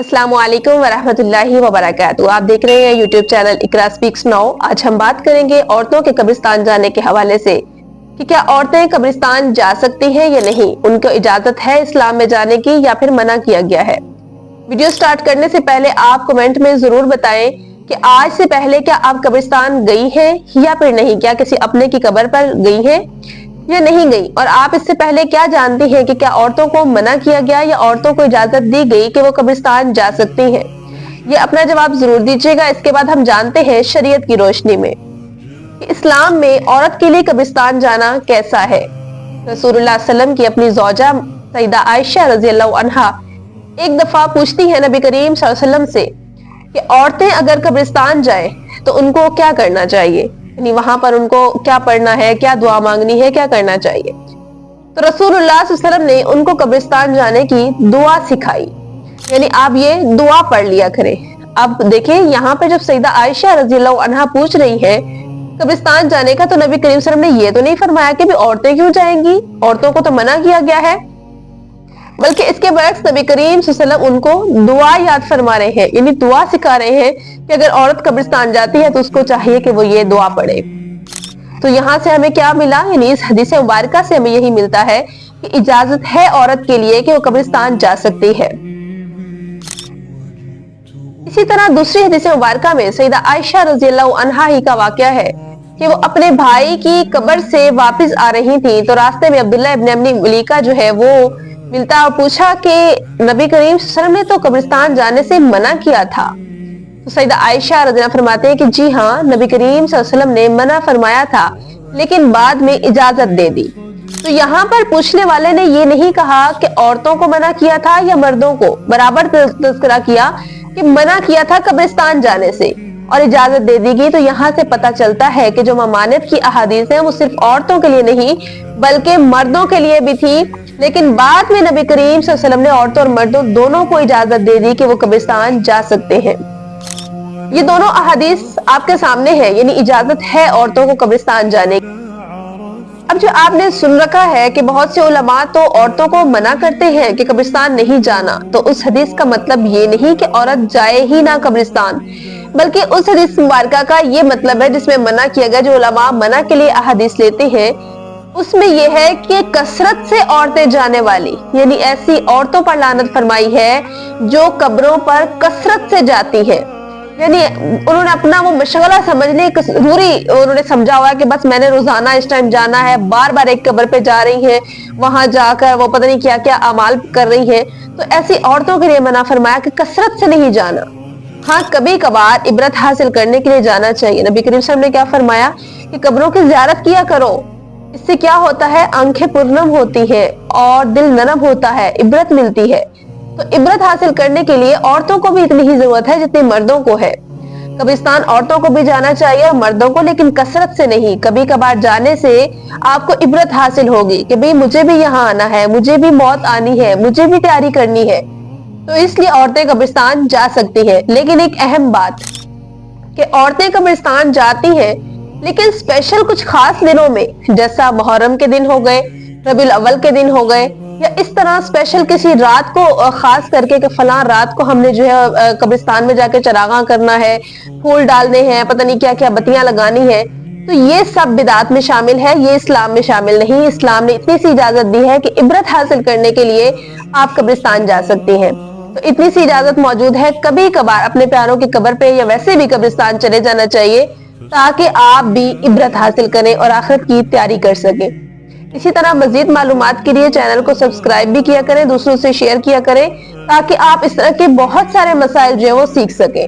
अस्सलाम वालेकुम वरहमतुल्लाहि वबरकातुहू। आप देख रहे हैं यूट्यूब चैनल इकरा स्पीक्स नाउ। आज हम बात करेंगे औरतों के कब्रिस्तान जाने के हवाले से कि क्या औरतें कब्रिस्तान जा सकती हैं या नहीं, उनको इजाजत है इस्लाम में जाने की या फिर मना किया गया है। वीडियो स्टार्ट करने से पहले आप कमेंट में जरूर बताएं कि आज से पहले क्या आप कब्रिस्तान गई हैं या फिर नहीं, क्या किसी अपने की कब्र पर गई हैं या नहीं गई, और आप इससे पहले क्या जानती हैं कि क्या औरतों को मना किया गया या औरतों को इजाजत दी गई कि वो कब्रिस्तान जा सकती हैं। ये अपना जवाब जरूर दीजिएगा। इसके बाद हम जानते हैं शरीयत की रोशनी में कि इस्लाम में औरत के लिए कब्रिस्तान जाना कैसा है। रसूलुल्लाह सल्लल्लाहु अलैहि वसल्लम की अपनी ज़ौजा सईदा आयशा रज़ियल्लाहु अन्हा एक दफा पूछती है नबी करीम सल्लल्लाहु अलैहि वसल्लम से कि औरतें अगर कब्रिस्तान जाए तो उनको क्या करना चाहिए, यानी वहां पर उनको क्या पढ़ना है, क्या दुआ मांगनी है, क्या करना चाहिए। तो रसूलुल्लाह सल्लल्लाहु अलैहि वसल्लम ने उनको कब्रिस्तान जाने की दुआ सिखाई, यानी आप ये दुआ पढ़ लिया करें। अब देखिए यहाँ पे जब सईदा आयशा रज़ियल्लाहु अन्हा पूछ रही है कब्रिस्तान जाने का, तो नबी करीम सल्लल्लाहु अलैहि वसल्लम ने ये तो नहीं फरमाया कि भी औरतें क्यों जाएंगी, औरतों को तो मना किया गया है, बल्कि इसके बरक्स नबी करीम सल्लल्लाहु अलैहि वसल्लम उनको दुआ याद फरमा रहे हैं, यानी दुआ सिखा रहे हैं कि अगर औरत कब्रिस्तान जाती है तो उसको चाहिए कि वो ये दुआ पढ़े। तो यहाँ से हमें क्या मिला, यानी इस हदीस मुबारका से हमें यही मिलता है कि इजाजत है औरत के लिए कि वो कब्रिस्तान जा सकती है। इसी तरह दूसरी हदीस मुबारका में सईदा आयशा रज़ियल्लाहु अन्हा ही का वाकया है कि वो अपने भाई की कब्र से वापस आ रही थी, तो रास्ते में अब्दुल्लाह इब्न अम्मी मुलीका जो है वो मिलता और पूछा कि नबी करीम सल्लल्लाहु अलैहि वसल्लम ने तो कब्रिस्तान जाने से मना किया था। तो सईदा आयशा रज़ियल्लाहु अन्हा फरमाते हैं कि जी हाँ, नबी करीम सल्लल्लाहु अलैहि वसल्लम ने मना फरमाया था लेकिन बाद में इजाजत दे दी। तो यहाँ पर पूछने वाले ने ये नहीं कहा कि औरतों को मना किया था या मर्दों को, बराबर तज़किरा किया कि मना किया था कब्रिस्तान जाने से और इजाजत दे दी गई। तो यहाँ से पता चलता है कि जो ममानियत की अहादीस है वो सिर्फ औरतों के लिए नहीं बल्कि मर्दों के लिए भी थी, लेकिन बाद में नबी करीम सल्लल्लाहु अलैहि वसल्लम ने औरतों और मर्दों दोनों को इजाजत दे दी कि वो कब्रिस्तान जा सकते हैं। ये दोनों अहादीस आपके सामने है, यानी इजाजत है औरतों को कब्रिस्तान जाने की। अब जो आपने सुन रखा है कि बहुत से उलमा तो औरतों को मना करते हैं कि कब्रिस्तान नहीं जाना, तो उस हदीस का मतलब ये नहीं कि औरत जाए ही ना कब्रिस्तान, बल्कि उस हदीस मुबारका का ये मतलब है जिसमें मना किया गया। जो उलमा मना के लिए अहादीस लेते हैं उसमें यह है कि कसरत से औरतें जाने वाली, यानी ऐसी औरतों पर लानत फरमाई है जो कब्रों पर कसरत से जाती है, यानी उन्होंने अपना वो मशगला समझने जरूरी उन्होंने समझा हुआ है कि बस मैंने रोजाना इस टाइम जाना है, बार बार एक कब्र पे जा रही है, वहां जाकर वो पता नहीं क्या क्या अमाल कर रही है। तो ऐसी औरतों के लिए मना फरमाया कि कसरत से नहीं जाना। हाँ, कभी कभार इबरत हासिल करने के लिए जाना चाहिए। नबी करीम सल्लल्लाहु अलैहि वसल्लम ने क्या फरमाया कि कब्रों की ज़ियारत किया करो, इससे क्या होता है, आंखें पुरनम होती है और दिल नरम होता है, इबरत मिलती है। तो इबरत हासिल करने के लिए औरतों को भी इतनी ही जरूरत है जितनी मर्दों को है। कब्रिस्तान औरतों को भी जाना चाहिए और मर्दों को, लेकिन कसरत से नहीं। कभी कभार जाने से आपको इबरत हासिल होगी कि भाई मुझे भी यहाँ आना है, मुझे भी मौत आनी है, मुझे भी तैयारी करनी है। तो इसलिए औरतें कब्रिस्तान जा सकती है। लेकिन एक अहम बात कि औरतें कब्रिस्तान जाती हैं लेकिन स्पेशल कुछ खास दिनों में, जैसा मुहर्रम के दिन हो गए, रबीउल अव्वल के दिन हो गए, या इस तरह स्पेशल किसी रात को खास करके कि फलां रात को हमने जो है कब्रिस्तान में जाके चरागा करना है, फूल डालने हैं, पता नहीं क्या क्या बत्तियां लगानी है, तो ये सब बिदात में शामिल है, ये इस्लाम में शामिल नहीं। इस्लाम ने इतनी सी इजाजत दी है कि इबरत हासिल करने के लिए आप कब्रिस्तान जा सकती हैं। तो इतनी सी इजाजत मौजूद है। कभी कभार अपने प्यारों की कब्र पे या वैसे भी कब्रिस्तान चले जाना चाहिए ताकि आप भी इबरत हासिल करें और आखिरत की तैयारी कर सकें। इसी तरह मजीद मालूमात के लिए चैनल को सब्सक्राइब भी किया करें, दूसरों से शेयर किया करें ताकि आप इस तरह के बहुत सारे मसाइल जो है वो सीख सकें।